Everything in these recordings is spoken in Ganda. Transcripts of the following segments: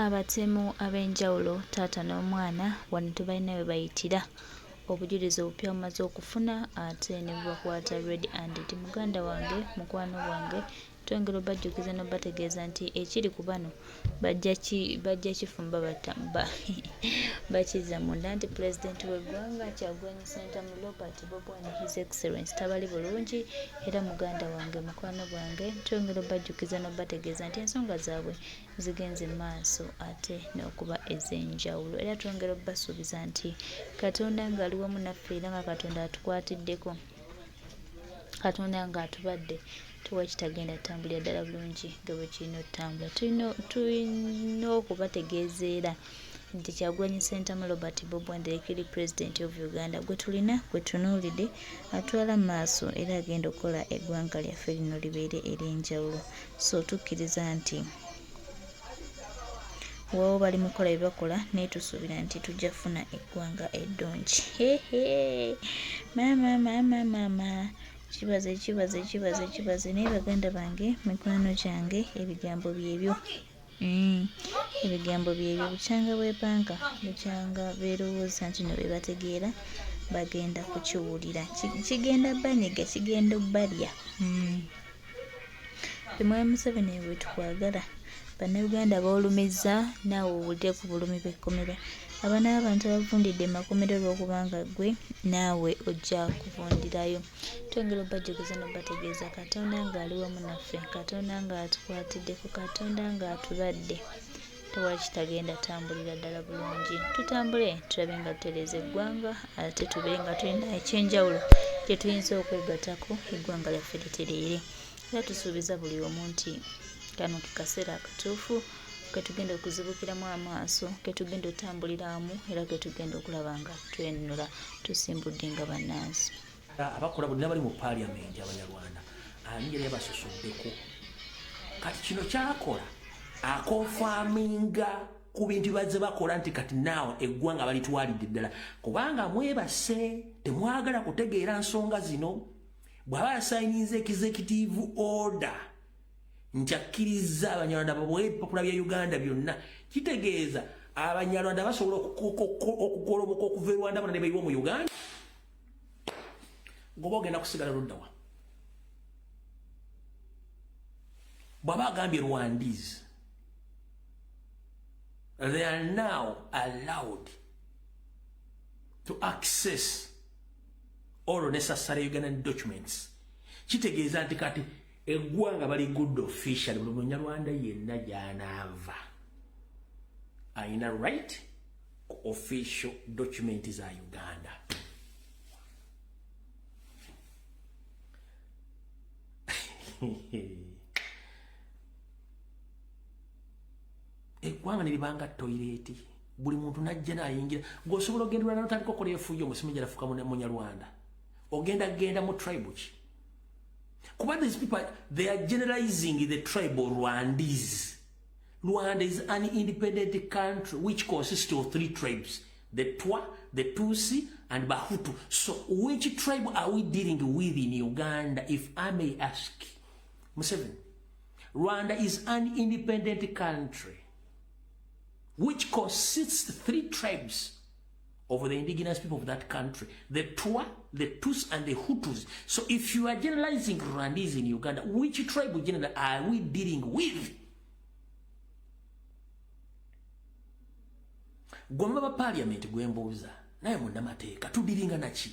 Abatemu ab'enjawulo taata n'omwana wano tebalina we bayitira obujulizi obupya bumaze okufuna ate ne bubakwata red handed. Muganda wange mukwano gwange twongera obajjukiza n'obategeeza nti ekiri ku bano bajja kifumba bakizza munda nti pulezidenti w'eggwanga Kyagulanyi Ssentamu Robert Bob Wine His Excellency tabali bulungi era muganda wange mukwano gwange twongera obajjukiza n'obategeeza nti ensonga zaabwe zigenze maaso ate n'okuba ez'enjawulo era twongera obbasuubiza nti Katonda ng'ali wamu naffe era nga Katonda atukwatiddeko Katonda ng'atubadde tuwa kitagenda tambulira ddala bulungi nga bwe kirina otambula. Tulina okubategeezeera nti Kyagulanyi Ssentamu Robert Bob Wine ekiri President of Uganda gwe tulina gwe tunuulidde atwala maaso era agenda okukola eggwanga lyaffe lino libeere ery'enjawulo. So tukkiriza nti wabo bali mu kukola bye bakola naye tusuubira nti tujja kufuna eggwanga eddungi. Maama kibaze naye baganda bange mikwano gyange ebigambo byebyo bukyanga bwepanga bukyanga beerowooza nti no be bategeera bagenda kukiwulira kigenda banyiga kigenda obbalya. Mwami Museveni bwe tukwagala bannayuganda boolumizza naawe owulire ku bulumi bw'ekkomera abaana b'abantu abavundidde makomero olw'okubanga gwe naawe ojja kuvundirayo. Twongera obajjukiza n'obategeeza Katonda ng'ali wamu naffe Katonda ng'atukwatiddeko Katonda ng'atulwadde tewali kitagenda tambulira ddala bulungi. Tutambule tulabe nga tutereeza eggwanga ate tubeere nga tulina ekyenjawulo kye tuyinza okwegattako eggwanga lyaffe litereere era tusuubiza buli omu nti kano ke kaseera akatuufu ketugenda okuzibukiramu amaaso ketugenda otambuliramu era ketugenda okulaba nga twenunula tusimbudde nga bannansi. Abakola bonna bali mu paaliyamenti abanyarwanda engeri yabasusuddeko kati kino kyakola akonfaminga ku bintu bazze bakola nti kati naawe eggwanga balitwalidde ddala kubanga mwebase temwagala kutegeera nsonga zino. Bw'aba yasayininze executive order nchakkiriza abanyarwanda babwe popula bya Uganda byonna kitegeeza abanyarwanda basobola okukoloboka okuva e Rwanda ne bayiwa mu Uganda ngoba ogenda kusigala luddawa. Bw'aba agambye Rwandese they are now allowed to access all necessary Ugandan documents. Kitegeeza nti kati eggwanga bali good official buli munyarwanda yenna gy'anaava ayina right ku official document za Uganda. Eggwanga ne libanga toilet buli muntu najja n'ayingira ng'osobola ogendera n'otandika okukola efuyo omusimu gy'alafuka munyarwanda ogenda mu tribe ki. Kuba these people, they are generalizing the tribal Rwandese. Rwanda is an independent country which consists of 3 tribes. The Twa, the Tutsi, and Bahutu. So which tribe are we dealing with in Uganda, if I may ask? Museveni. Rwanda is an independent country which consists of 3 tribes of the indigenous people of that country, the Twa, the Tutsi, and the Hutus. So if you are generalizing Rwandese in Uganda, which tribe generally are we dealing with? Gwamba ba parliament gwembuuza naye munnamateeka tudiringa naki?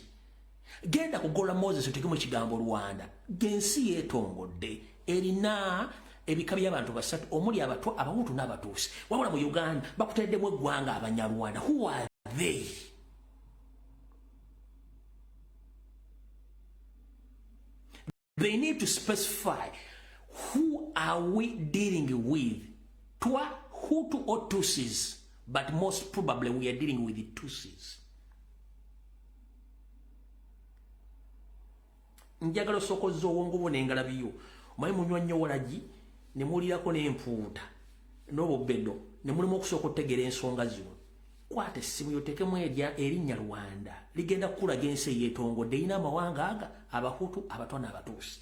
Genda kugola Moses otekemu ekigambo Rwanda gensi yeetongodde erina ebika by'abantu basatu omuli abatwa abahutu n'abatuusi wabula mu Uganda bakuteddemu eggwanga abanyarwanda. Who are they? They need to specify who are we dealing with, Twa, Hutu or Tutsis, but most probably we are dealing with the Tutsis. Njagala osokozza obwongo bwo n'engalabiyo omanyi munywa nnyo walagi ne mulirako n'empuuta n'obubbedo ne mulimu okusooka okutegeera ensonga zino. Kwata essimu yotekemu erinnya Rwanda ligenda kukulaga ensi eyeetongodde erina amawanga aga abahutu abatwa n'abatuusi.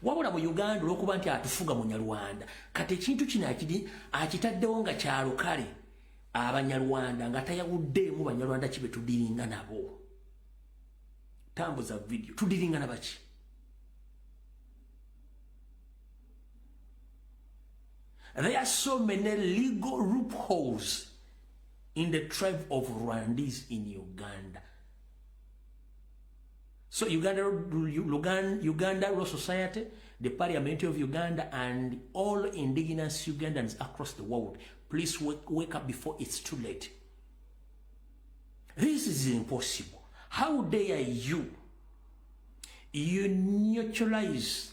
wabula mu Uganda olwokuba nti atufuga Munyarwanda kati ekintu kino akitaddewo nga kyalo kale Abanyarwanda nga tayawuddeemu Banyarwanda kibe tudiringa nabo. Tambuza video tudiringa nabaki. There are so many legal loopholes in the tribe of Rwandese in Uganda. So Uganda Law Society, the Parliament of Uganda, and all indigenous Ugandans across the world, please wake up before it's too late. This is impossible. How dare you neutralize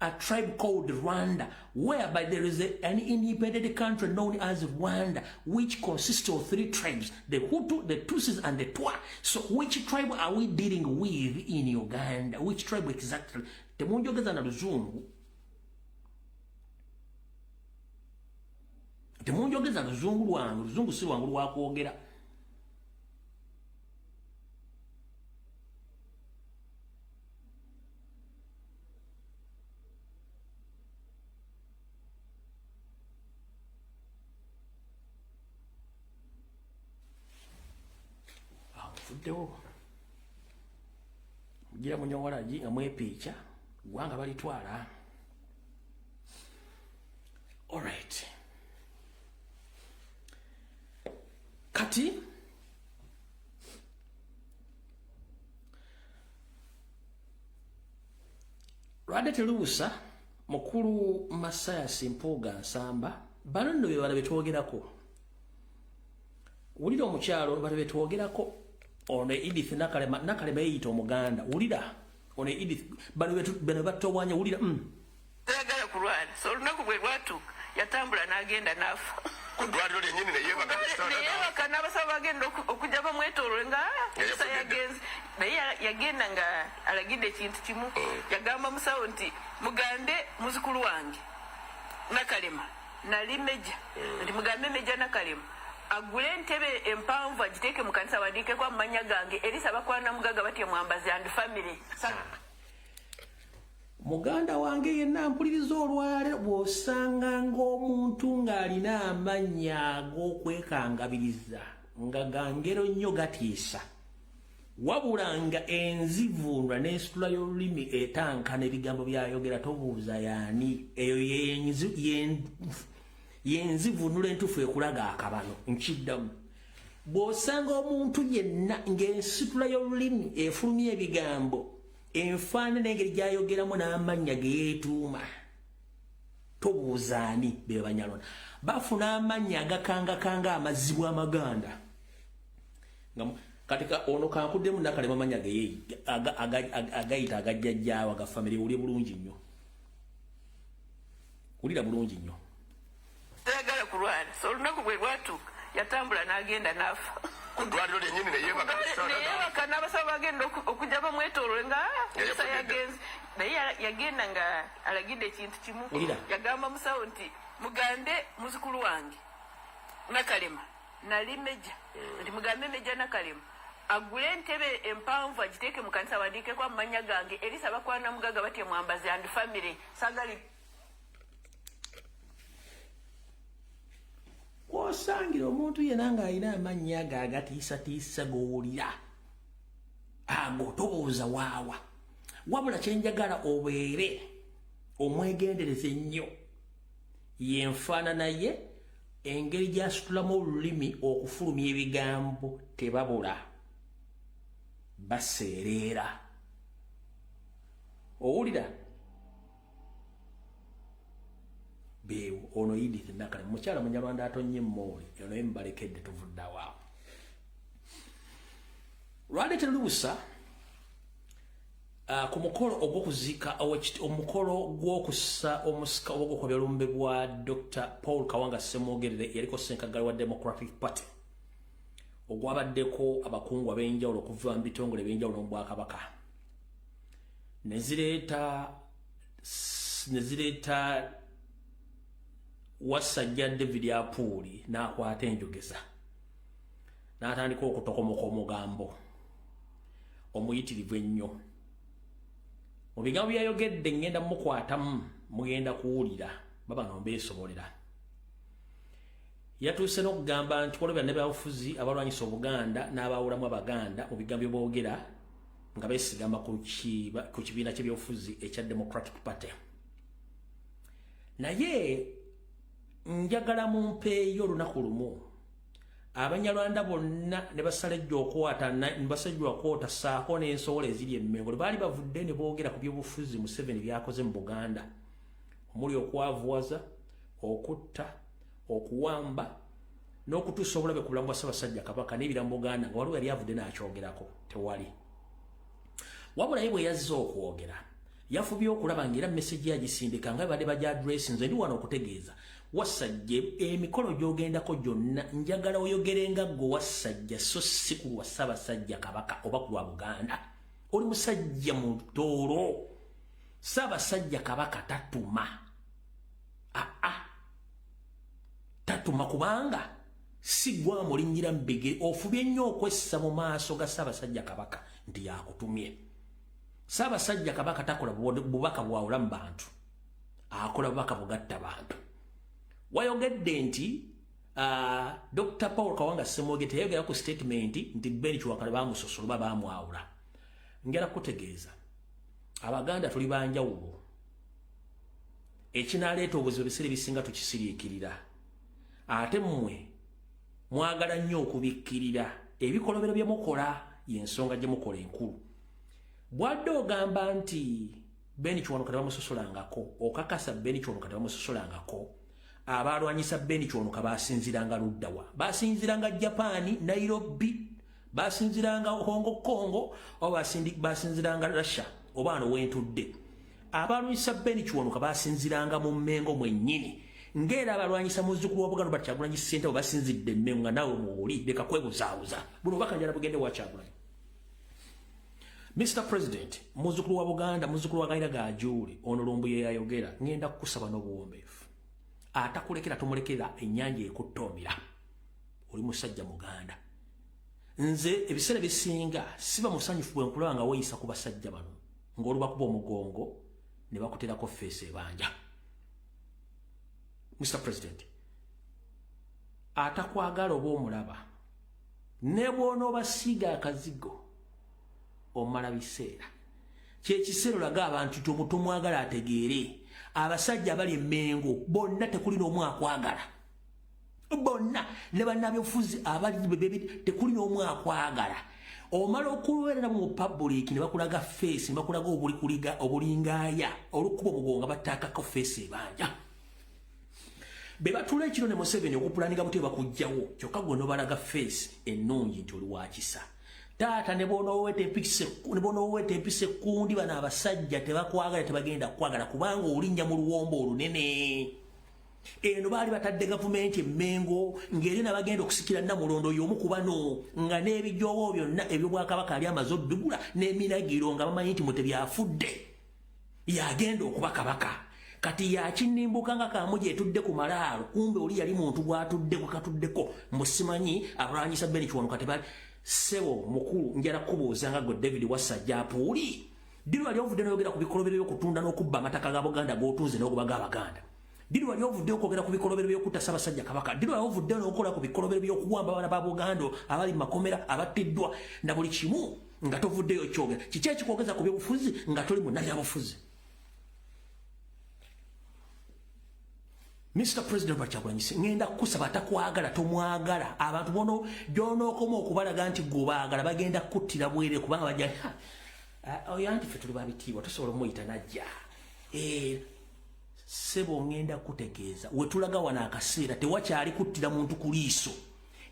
a tribe called Rwanda, whereby there is an independent country known as Rwanda, which consists of 3 tribes, the Hutu, the Tutsis, and the Twa. So which tribe are we dealing with in Uganda? Which tribe exactly? Temunjogeza na Luzungu. Temunjogeza na Luzungu wangu. Luzungu si wangu lwakwogera. Fuddewo gira munyowalaji nga mwepiica gwanga balitwala. Alright, kati Lwade Teruusa mukulu Masayasi Mpuuga Nsamba bano nno bye balabe twogerako. Wulira omukyalo balabe twogerako. Ono Edith Nakalema yeyita Omuganda. Wulira ono Edith bano batowanya. Wulira Tagala kulwana so olunaku bwe lwatuuka yatambula n'agenda n'afa kudwaliro lyennyini neyebaka n'abasaba bagenda okujja bamwetoolole nga esa yagenze naye yagenda nga alagidde ekintu kimu. Yagamba musawo nti mugambe muzukulu wange Nakalema nali Meja nti mugambe Meja Nakalema agule entebe empanvu agiteeke mu kanisa wandiikeko amanya gange Elisa bakwana mugaga batya Mwambazi and family. Muganda wange yenna mpuliriza olwale bw'osanga ng'omuntu ng'alina amannya ag'okwekangabiriza nga gangero nnyo gatiisa wabula nga enzivunwa n'ensitula y'olulimi etankana ebigambo byayogera tobuuza yaani eyo yenzivunula entufu ekulaga akabano nkiddamu. Bw'osanga omuntu yenna ng'ensitula y'olulimi efulumya ebigambo enfaanana engeri gyayogeramu n'amannya ge yeetuuma tobuuzaani be Banyarwanda bafuna amannya agakangakanga amazibu amaganda. Katika ono kankuddemu Nakalema amannya ge agayita agajjajjaawo agafamire. Wulire bulungi nnyo, wulira bulungi nnyo. Tagala kulwana so olunaku bwe lwatuuka yatambula n'agenda n'afa kudwaliro lyennyini neyebaka n'abasaba bagenda okujja bamwetoolole nga esa yagenze naye yagenda nga alagidde ekintu kimu. Yagamba musawo nti mugambe muzukulu wange Nakalema nali Meja nti mugambe Meja Nakalema agule entebe empanvu agiteeke mu kanisa wandiikeko amanya gange Elisa bakwana mugaga batya Mwambazi and family. Sagali Osangira omuntu yenna ng'alina amannya ago agatiisatiisa g'owulira ago tobuuza waawa. Wabula kyenjagala obeere omwegendereze ennyo yenfaanana ye engeri gy'asitulamu olulimi okufulumya ebigambo tebabula baseereera. Owulira beewo ono Edith Nakalema mukyala Munyarwanda atonnye mmooli ono ye mbalekedde tuvudde awaawo. Lwade Teruusa ku mukolo ogw'okuziika omukolo gw'okussa omusika ogw'okukobya olumbe bwa Dr. Paul Kawanga Ssemwogerere yaliko ssenkaggale wa Democratic Party ogwabaddeko abakungu ab'enjawulo okuva mu bitongole eb'enjawulo mu Bwakabaka ne zireeta Wasajja David Apuuli n'akwata enjogeza n'atandika okutokomoka omugambo omuyitirivu ennyo mu bigambo byayogedde ngenda mukwatamu mugenda kuwulira baba nombeesobolera. Yatuuse n'okugamba nti waliwo banne byabufuzi abalwanyisa Obuganda n'abawulamu Abaganda mu bigambo by'oboogera nga beesigama ku kibiina ky'ebyobufuzi ekya Democratic Party. Naye njagala mumpeeyo olunaku lumu Abanyarwanda bonna ne basalejja okwota ssaako n'ensowola eziri e Mengo baali bavudde ne boogera ku by'obufuzi Museveni byakoze mu Buganda omuli okwavuwaza, okutta, okuwamba n'okutuusa obulabe ku bulamu bwa Ssaabasajja Kabaka n'ebiramu Buganda nga waliwo yali avudde n'akyogerako tewali. Wabula ye bwe yazze okwogera yafubye okulaba ng'era message yagisindika nga badde bajja address nze ndi wano okutegeeza Wasajja emikolo gy'ogendako gyonna njagala oyogerenga gwe Wasajja so si ku lwa Ssaabasajja Kabaka oba ku lwa Buganda. Oli musajja mutoolo. Ssaabasajja Kabaka tatuma. Tatuma kubanga si gwa mulinnyira mbege ofubye nnyo okwessa mu maaso ga Ssaabasajja Kabaka nti yakutumye. Ssaabasajja Kabaka takola bubaka bwawula mu bantu. Akola bubaka bugatta bantu. Wayogedde nti Dr. Paul Kawanga Ssemwogere teyayogera ku statement nti Ben Kiwakala bamusosola oba bamwawula. Ngera kutegeeza Abaganda tuli banjawulo. Ekinaleeta obuzibu ebiseera ebisinga tukisiriikirira. Ate mmwe mwagala nnyo okubikkirira ebikolobero bye mukola y'ensonga gye mukola enkulu. Bwadde ogamba nti Ben Kiwanuka tebamusosolangako okakasa Ben Kiwanuka tebamusosolangako abalwanyisa Ben Kiwanuka basinziranga luddawa. Basinziranga Japan, Nairobi, basinziranga Hong Kong, oba basinziranga Russia, oba ano wentudde. Abalwanyisa Ben Kiwanuka basinziranga mu Mengo mwennyini. Ngera abalwanyisa muzzukulu wa Buganda Kyagulanyi Ssentebe basinzidde Mengo nga nawe muwuli leka kwebuzaabuza. Buno bakanjala bugende wa Kyagulanyi. Mr. President, muzzukulu wa Buganda, muzzukulu wa Kayiira Gajuule, ono Lumbuye yayogera ngenda kukusaba n'obuwombeefu. Atakulekera tumulekera ennyanja ekuttoomera. Oli musajja Muganda. Nze ebiseera bisinga siba musanyufu bwe nkulaba nga weeyisa ku basajja bano ng'olubakuba omugongo ne bakuterako feesi ebanja. Mr. President, atakwagala oba omulaba ne bw'onoobasiiga akazigo omala biseera. Kyekiseera olaga abantu tomwagala ategeere. Abasajja bali e Mengo bonna tekuli n'omu akwagala. Bonna ne bannabyobufuzi abali tekuli n'omu akwagala. Omala okubeera mu public ne bakulaga feesi ne bakulaga obulingaaya olukuba omugongo bataakako feesi ebanja. Be batula ekiro ne Museveni okupulaninga buti bakujjawo kyokka gwe n'obalaga feesi ennungi nti oli wakisa. Taata ne bonooweta empisa ekkundi bano abasajja tebakwagala tebagenda kwagala kubanga olinnya mu luwombo olunene. Eno baali batadde gavumenti e Mengo ng'eri nabagenda okusikira Namulondo y'omu ku bano nga n'ebijoowo byonna eby'Obwakabaka ali amaze oddugula n'eminagiro nga bamanyi nti Mutebi afudde yagenda okuba kabaka. Kati yakinnimbuka nga Kamuji etudde ku malaalo kumbe oli yali muntu gw'atudde katuddeko musimanyi abalwanyisa Ben Kiwanuka tebali. Sebo mukulu njala kubuuza nga gwe David Wasajja apuuli. Diri wali ovudde n'oyogera ku bikolobero by'okutunda n'okubba amataka ga Buganda g'otunze n'okubaga Abaganda. Diri wali ovudde okwogera ku bikolobero by'okutta Ssaabasajja Kabaka. Diri wali ovudde n'okola ku bikolobero by'okuwamba abaana ba Buganda abali mu makomera abattiddwa na buli kimu nga tovuddeyo kyogera. Kiki ekikwogeza ku by'obufuzi nga toli munnabyabufuzi? Mr. President Kyagulanyi ngenda kukusaba atakwagala tomwagala abantu bono gy'onookoma okubalaga nti gwebaagala bagenda kuttira bwere kubanga bajja oyo anti ffe tuli babitiibwa tosobola omuyita najja. Sebo ngenda kutegeeza wetulaga wano akaseera tewakyali kuttira muntu ku liiso.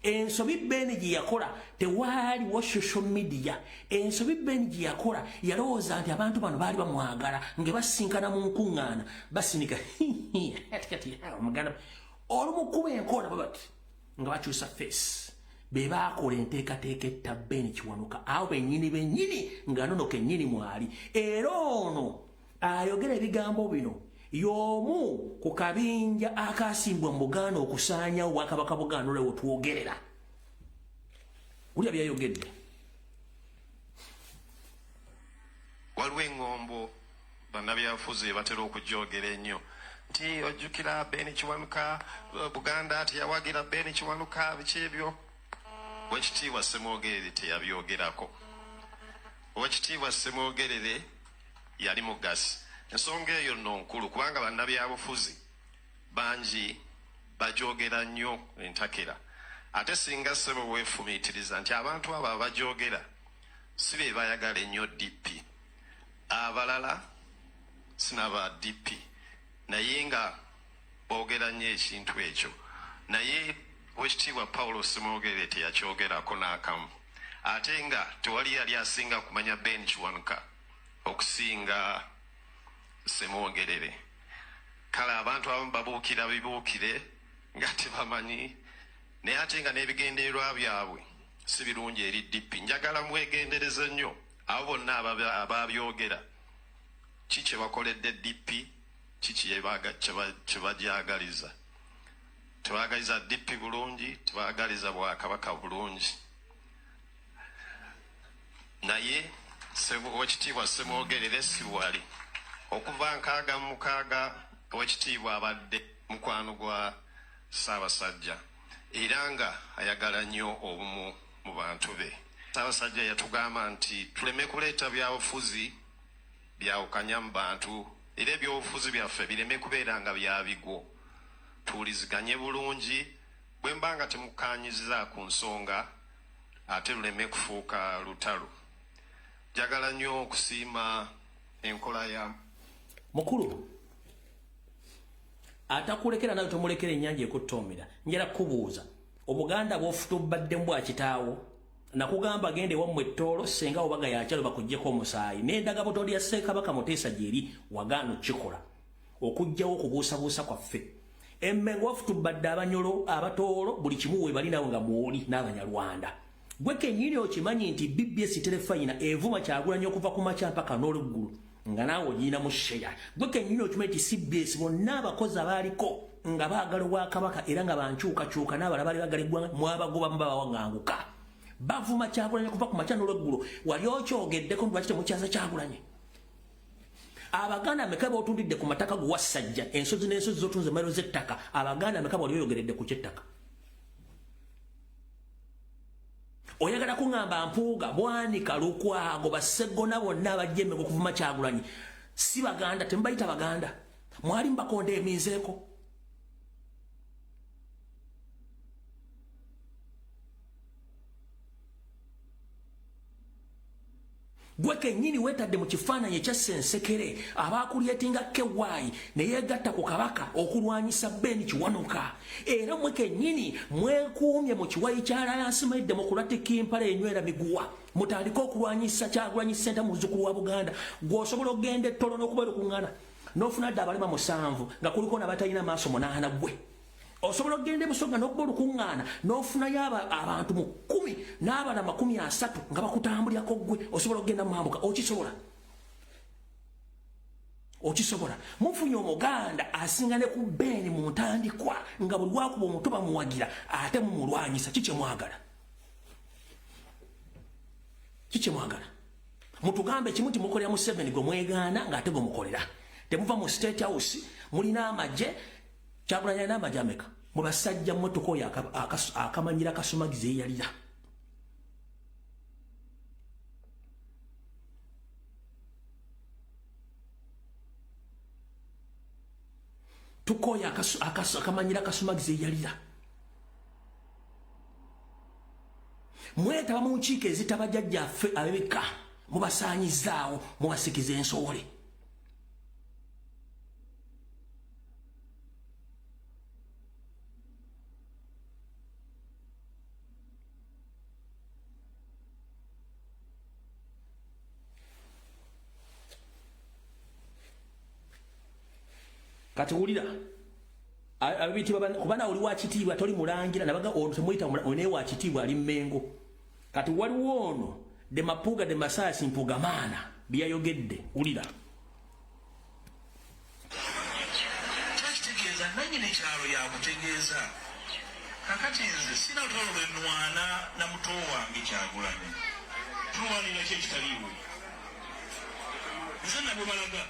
Ensobi Ben gye yakola tewaaliwo social media. Ensobi Ben gye yakola yalowooza nti abantu bano baali bamwagala nga basinkana mu nkuŋŋaana basinika omuganda olumukuba enkola babati nga bakyusa feesi. Be baakola enteekateeka etta Ben Kiwanuka awo bennyini nga nono kennyini mwali. Era ono ayogera ebigambo bino y'omu ku kabinja akaasimbwa mu Buganda okusaanyawo Obwakabaka Buganda olwo twogerera. Ulya byayogedde. Waliwo eŋŋombo bannabyabufuzi batera okujogera ennyo nti ojjukira Ben Kiwanuka Buganda teyawagira Ben Kiwanuka biki ebyo. Oweekitiibwa Ssemwogerere teyabyogerako. Oweekitiibwa Ssemwogerere yali mugasi. Ensonga eyo nno nkulu kubanga bannabyabufuzi bangi bajogera nnyo entakera. Ate singa ssebo weefumiitiriza nti abantu abo abajogera si be bayagala ennyo DP. Abalala sinaba DP. Naye nga boogera nnyo ekintu ekyo. Naye Oweekitiibwa Paulo Ssemwogerere teyakyogerako n'akamu. Ate nga tewali yali asinga kumanya Ben Kiwanuka okusinga Ssemwogerere. Kale abantu abamu babuukira bibuukire nga tebamanyi. Naye ate nga n'ebigendererwa byabwe si birungi eri DP. Njagala mwegendereze nnyo abo bonna ababyogera. Ki kye bakoledde DP, ki kye bajagaliza. Tebagaliza DP bulungi, tebagaliza Bwakabaka bulungi. Naye Oweekitiibwa Ssemwogerere si wali. Okuva 6 Oweekitiibwa abadde mukwano gwa Ssaabasajja era nga ayagala nnyo obumu mu bantu be. Ssaabasajja yatugamba nti tuleme kuleeta byabufuzi byawukanya mu bantu era ebyobufuzi byaffe bireme kubeera nga byabigwo. Tuwuliziganye bulungi bwe mba nga temukanyiza ku nsonga ate luleme kufuuka lutalo. Njagala nnyo okusiima enkola ya mukulu atakulekera nawe tomulekera ennyanja ekuttoomera. Njala kubuuza Obuganda bw'ofutubadde mbwa kitaawo nakugamba gende wammwe Tooro senga obaga yakyalo bakuggyeko omusaayi n'endaga butoli ya Ssekabaka Muteesa gyeri wagaano kikola okugjawo okubuusabuusa kwaffe. Emmengo wafutubadde Abanyolo Abatooro buli kimu we bali nawe nga mwoli n'Abanyarwanda. Gwe kennyini okimanyi nti BBS Terefayina evuma Kyagulanyi okuva ku makya mpaka n'oluggulu nga naawe ogirina mu sheya. Gwe kennyini okimanyi nti CBS bonna abakozi abaaliko nga baagala Obwakabaka era nga bankyukakyuka n'abalala baali bagala eggwanga mwabagobamu babawanganguka. Bavuma Kyagulanyi okuva ku makya n'olweggulo. Wali okyogeddeko nti lwaki temukyaza Kyagulanyi? Abaganda ameka b'otundidde ku mataka gu Wassajja ensozi n'ensozi z'otunze mayiro z'ettaka. Abaganda ameka bali oyogeredde ku ky'ettaka? Oyagala kuŋŋamba Mpuuga Bwanika Lukwago Bassegona bonna abajja Emmengo okuvuma Kyagulanyi si Baganda? Temubayita Baganda? Mwali mubakonda eminzeeko? Gwe kennyini weetadde mu kifaananyi ekya Ssensekere abaakulyetinga KY ne yeegatta ku Kabaka okulwanyisa Ben Kiwanuka. Era mwe kennyini mwekuumye mu kiwayi kya Alliance Democratic Impala enywera miguwa mutandika okulwanyisa Kyagulanyi Ssenta mu luzzukulu wa Buganda. Gw'osobola okugenda ettolo n'okubeera okuŋŋaana n'ofuna dde abalema 7 nga kuliko n'abatalina maaso 8 gwe. Osobola okugenda e Busoga n'okuba olukuŋŋaana n'ofunayo abantu 10 n'abala 30 nga bakutambulyako gwe. Osobola okugenda mu mambuka? Okisobola? Okisobola? Mufunye Omuganda asinga ne ku Ben mu ntandikwa nga buli lwakuba omuto bamuwagira ate mumulwanyisa. Ki kye mwagala? Ki kye mwagala? Mutugambe kimu ti mukolera mu 7 gwe mwegaana ng'ate gwe mukolera. Temuva mu State House mulina amagye. Kyagulanyi alina amagye ameka? Mu basajja mmotoka oyo akamanyira Kasumagizi eyalira. Tukoya akamanyira Kasumagizi eyalira. Mwetaba mu nkiiko ezitaba jjajjaffe abebika mubasaanyizaawo mubasikiza ensowole. Kati wulira abitibwa kubana oli wa kitiibwa toli mulangira nabaga ono temuyita one wa kitiibwa ali Mmengo. Kati waliwo ono de Mapuuga de Masasi Mpugamaana byayogedde. Wulira kitegeeza nannyini kyalo yakutegeeza kakati nze sina lutalo lwe nnwana na muto wange Kyagulanyi tulwanira ki ekitaliiwe nze nabwe balaga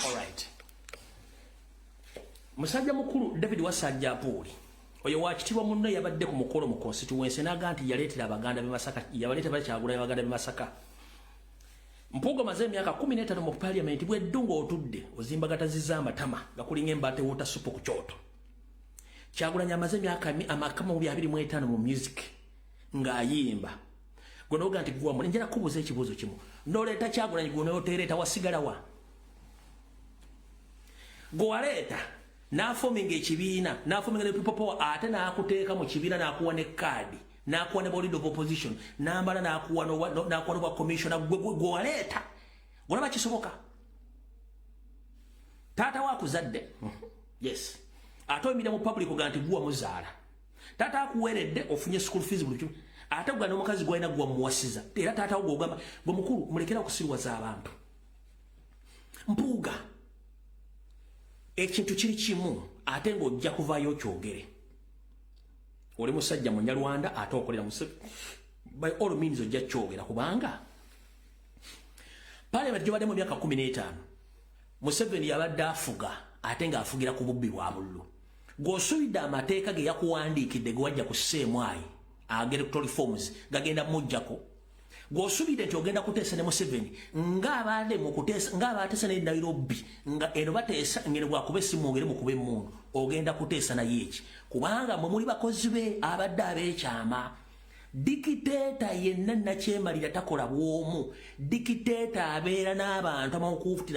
Alright. Musajja mukulu David Wasajja Puli. Oyo wakitibwa munno yabadde ku mukolo mu constituency naga nti yaleetera abaganda be Masaka, yabaleeta bakyagula abaganda be Masaka. Mpuuga maze emyaka 15 mu parliament bwe ddungo otudde ozimbagataziza amatama gakulinga embate wota supu ku kyoto. Kyagulanya amaze emyaka amakama mu 25 mu music ng'ayimba. Gonoga nti gwa mu njera kubuza ekibuzo kimu. Noleeta Kyagulanyi gwono otereeta wasigala wa. Gwaleeta n'afominga ekibiina n'afominga ne people power ate n'akuteeka mu kibiina n'akuwa ne kaadi n'akuwa ne body of opposition n'ambala n'akuwa n'akuwa commissioner gwaleeta olaba kisoboka taata wakuzadde yes ate oyimira mu public oga nti guwa muzaala taata akuweredde ofunye school fees buli kimu ate gwa n'omukazi gwalina gwa muwasiza era taata wo gwogamba gwe mukulu mulekera okusirwaza abantu Mpuuga ekintu kiri kimu ate ng'ojja kuvaayo kyogere oli musajja Munyarwanda ate okolera by all means ojja kyogera kubanga Parliament gye badde mu myaka 15 Museveni yabadde afuga ate ng'afugira ku bubbi bwa bululu gw'osuubidde amateeka ge yakuwandiikidde ge wajja ku sseemwayi electoral forms gagenda mujjako gw'osuubidde nti ogenda kuteesa ne Museveni ng'abaade mu kuteesa ng'abateesa ne Nairobi nga eno bateesa ngene bwakuba essimu ogere mukuba emmundu ogenda kuteesa naye eki kubanga mwe muli bakozi be abadde ab'ekyama dikiteeta yenna nakyemalira takola bw'omu dikiteeta abeera n'abantu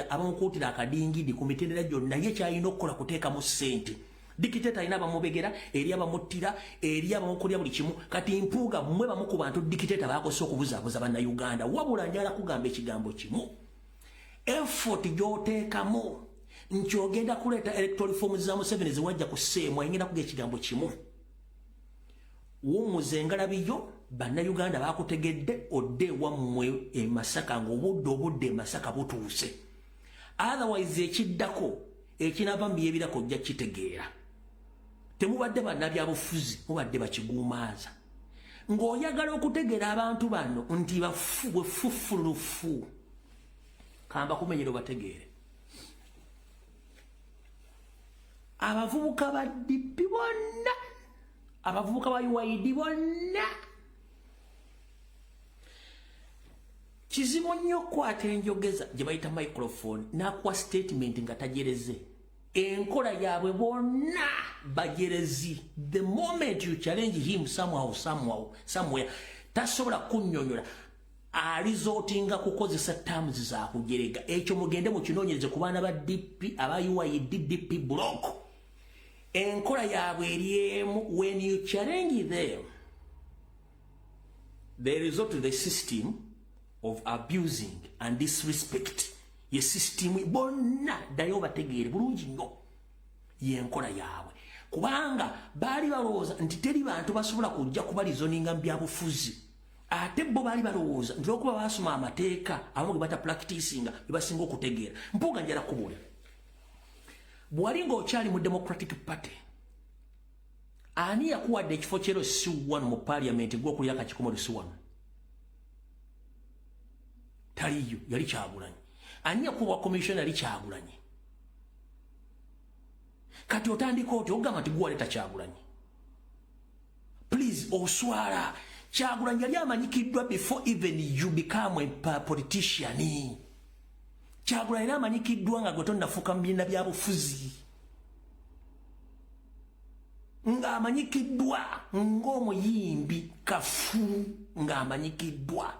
abamukuutira akadingidi ku mitendera gyonna ye kyalina okukola kuteekamu ssente dikiteeta alina abamubegera eri abamuttira eri abamukolya buli kimu kati Mpuuga mmwe bamu ku bantu dikiteeta baakose okubuzaabuza bannayuganda wabula njala kugamba ekigambo kimu effort gy'oteekamu nti ogenda kuleeta electoral forms za Museveni ziwajja ku sseemwayi ngenda kuga ekigambo kimu wumuze engalabiyo bannayuganda baakutegedde odde wammwe e Masaka ng'obudde e Masaka butuuse otherwise ekiddako ekinava mu byebirako ojja kitegeera temubadde bannabyabufuzi mubadde bakiguumaaza ng'oyagala okutegeera abantu bano nti bwefuffululufu kamba kumenyero bategeere abavubuka ba DP bonna abavubuka ba UID bonna kizibu nnyo kwata enjogeza gye bayita microphone n'akuwa statement nga tajereze enkola yaabwe bonna bajerezi the moment you challenge him somewhere tasobola kunnyonnyola alizootinga kukozesa terms za kujerega ekyo mugende mu kinoonyereze ku baana ba DP aba UID DP block enkola yaabwe eryemu when you challenge them they resort to the system of abusing and disrespect ye system bonna dayo bategeere bulungi nnyo yenkola yaabwe kubanga baali balowooza nti teri bantu basobola kujja kubalizoninga mu byabufuzi ate bo baali balowooza nti okuba basoma amateeka abamu ge bata practicinga be basinga okutegeera Mpuuga njala kubula bw'ali ng'okyali mu Democratic Party ani yakuwadde ekifo kyero C1 mu parliament gw'okulya akakikomo C1 taliyo yali Kyagulanyi ani yakuwa commission yali Kyagulanyi kati otandika oti ogamba nti gwaleeta Kyagulanyi please oswala Kyagulanyi yali amanyikiddwa before even you become a politician Kyagulanyi yali amanyikiddwa nga gwe tonnafuuka mu bibiina byabufuzi ng'amanyikiddwa ng'omuyimbi kafu ng'amanyikiddwa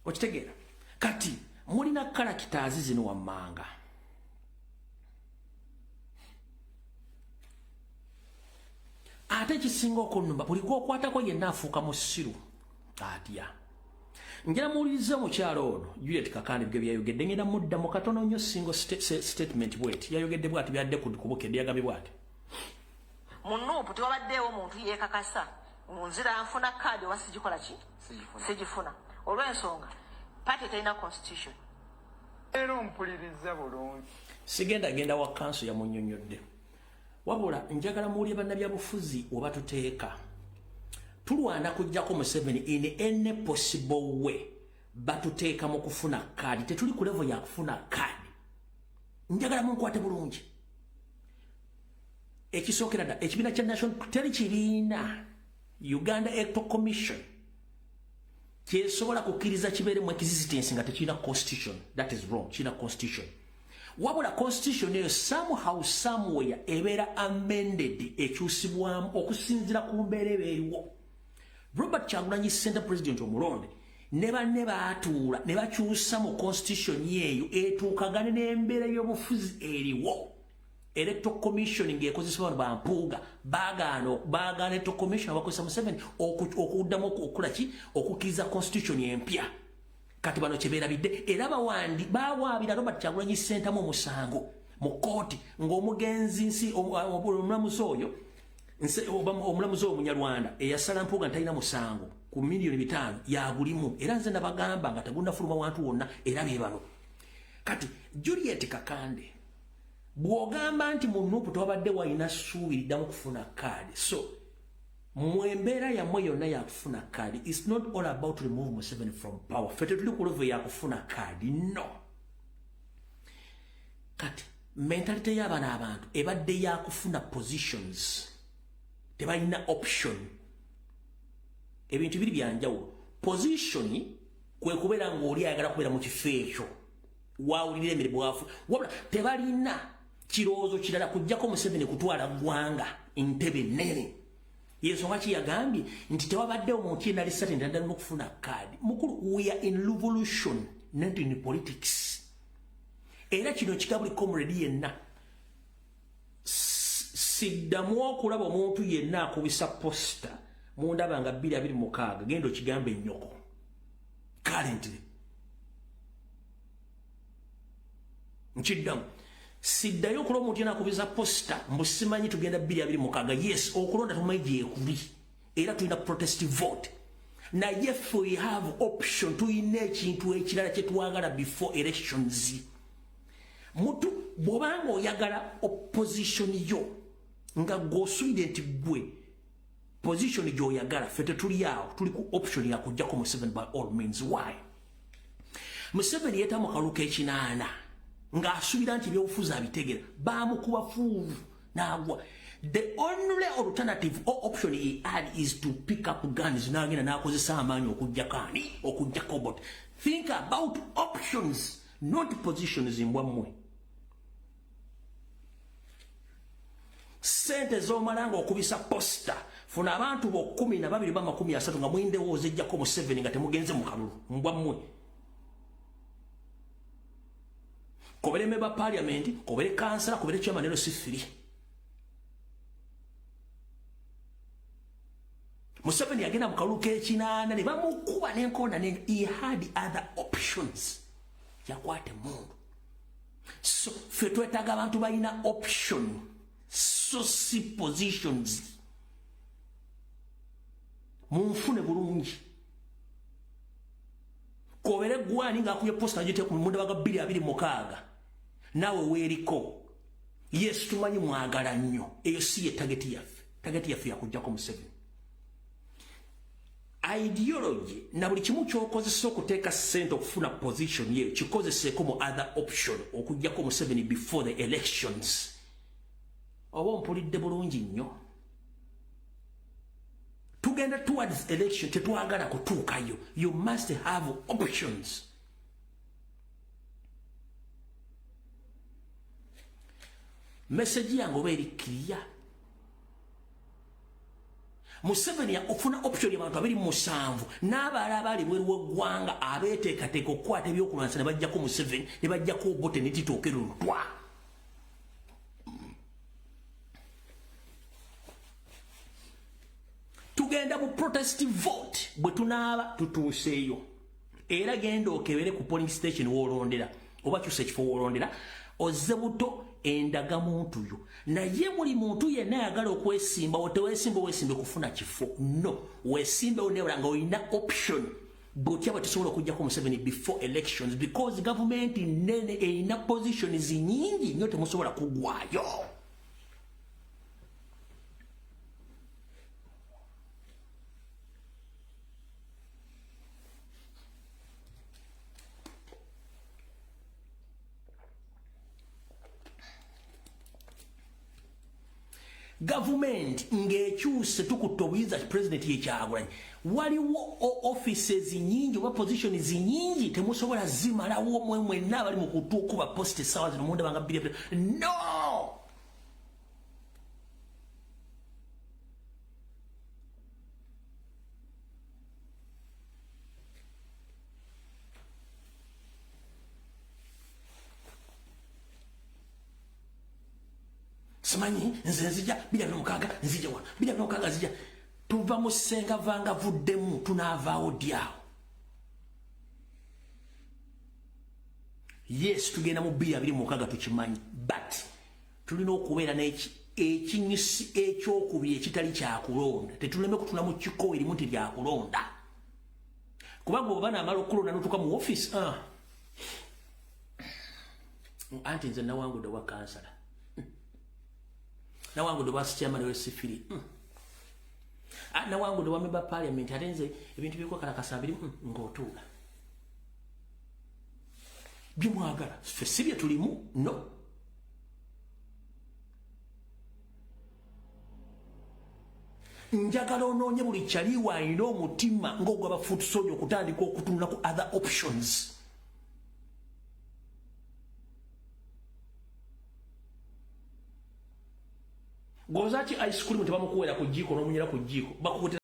okitegeera kati mulina karakitaazi zino wammanga ate kisinga okunnumba buli gwokwatako yenna afuuka musiru atya Njala muliza mukyalo ono Juliet Kakande bwe byayogedde ngenda mudda mu katono nnyo single statement bwet yayogedde bwati byadde kubukedde yagambye bwati Munupu tewabaddeewo omuntu yeekakasa nzira nfuna kaadi oba sigikola ki sigifuna olw'ensonga party terina constitution era mpuliriza bulungi sigenda wa kanso ya munnyonnyodde wabula njagala muwulire bannabyabufuzi oba tuteeka tulwana kujjako Museveni in any possible way batuteeka mu kufuna kaadi tetuli ku level ya kufuna kaadi njagala munkwate bulungi ekisookera dda ekibiina kya national teri kiriina Uganda Electoral Commission kyesobola kukkiriza kibeeremu existence nga tekirina constitution. That is wrong. Kirina constitution. Wabula constitution eyo somehow somewhere ebeera amended ekyusibwamu okusinziira ku mbeera ebeeriwo. Robert Kyagulanyi Center President omulonde ne banne baatuula ne bakyusa mu constitution yeeyo etuukagane n'embeera y'obufuzi eriwo. Electoral Commission ng'ekozesebwa bampuuga baagaana Electoral Commission abakozesa Museveni okuddamu okukola ki okukkiriza constitution empya kati bano kye beerabidde era bawaabira Robert Kyagulanyi Center mu musango mu kooti ng'omugenzi omulamuzi oyo Munyarwanda eyasala mpuuga ntalina musango ku miliyoni 5 yagulimu era nze nabagamba nga tegunnafuluma wantu wonna era bye bano kati Juliet Kakande bw'ogamba nti mu Nuupu tewabadde walina ssuubi liddamu kufuna kaadi so mu embeera yammwe yonna yakufuna kaadi it's not all about remove Museveni from power ffe tetuli ku level yakufuna kaadi no kati mentalite y'abaana abantu ebadde yakufuna positions tebalina option ebintu biri byanjawulo position kwe kubeera ng'oli ayagala kubeera mu kifo ekyo waawulira emirimu waafu wabula tebalina kirowoozo kirala kujjako Museveni kutwala ggwanga entebe nnene yensonga ki yagambye nti tewabadde omuntu yenna alisatu nti n'okufuna kaadi mukulu we are in revolution not in politics era kino kigabuli comrade yenna siddamu okulaba omuntu yenna akubisa posta mundaba nga 226 genda okigambe ennyoko currently nkiddamu siddayo okulaba omuntu yenna akubisa posta mbusimanyi tugenda 226 yes okulonda tumanyi gyekuli era tulina protest vote naye ffe we have option tulina ekintu ekirala kyetwagala before elections mutu bw'obanga oyagala opposition yo nga gwosuubire nti gwe position gy'oyagala ffe tetuli awo tuli ku option yakujjako Museveni by all means why Museveni yeeta mu kalulu k'ekinaana ng'asuubira nti ebyobufuzi abitegera baamukuba fuuvu n'agwa the only alternative or option he had is to pick up guns n'agenda n'akozesa amaanyi okujjako bot think about options not positions mbwammwe sente z'omalanga okubisa posta funa abantu bo 12 ba 30 nga mwindewooza ejjako Museveni nga temugenze mu kalulu mbwammwe kobere member parliament kobere kansala kobere chairman ero sifiri Museveni yagenda mu kalulu k'ekinaana ne bamukuba n'enkonda he had other options yakwate mundu so ffe twetaaga abantu balina option so si positions munfune bulungi kobere gwani ng'akubye posta gite ku munda baga 226 nawe weeriko yes tumanyi mwagala nnyo eyo si ye target yaffe yakujjako Museveni ideology na buli kimu ky'okozesa okuteeka ssente okufuna position yeyo kikozeseeko mu other option okujjako Museveni before the elections oba ompulidde bulungi nnyo tugenda towards election tetwagala kutuukayo you must have options message yange oba eri clear Museveni okufuna option y'abantu 27 n'abalala abali bweru w'eggwanga abeeteekateeka okukwata ebyokulwanisa ne bajjako Museveni ne bajjako Obote ne Tito Okello Lutwa tugenda mu protest vote bwe tunaaba tutuuseeyo era genda okebere ku polling station wolondera oba kyuse ekifo wolondera ozze buto endaga muntu yo naye buli muntu yenna ayagala okwesimba wesimbe kufuna kifo no wesimbe onewera nga olina option bwotya bwetusobola okujjako Museveni before elections because government nene erina positions nyingi nnyo temusobola kugwayo. Government ngekyuse tukutte obuyinza president yekyagulanye waliwo offices nyingi oba positions nyingi temusobola zimalawo mwenna abali mu kutuukuba post sawa zino munda banga bire no simanyi nze nzija bila nomukaga nzija wa bila nomukaga nzija tuva mu senga vanga vuddemu tunaavaawo dyawo yes tugenda mu 2026 tukimanyi but tulina okubeera n'ekinyusi ekyokubiri ekitali kyakulonda tetuleme kutula mu kiko erimu nti lyakulonda kubanga oba naamala okulonda notuuka mu office anti nze nawangudde wa kansala nawangudde wa chairman wa sifiri nawangudde wa member parliament ate nze ebintu byekokalakasa biri ng'otuula byemwagala ffe si bye tulimu no njagala onoonye buli kyaliwo alina omutima ng'ogwaba foot soldier okutandika okutunula ku other options Gozachi ice cream tebamukuwera ku jiko n'omunyera ku jiko bakubutira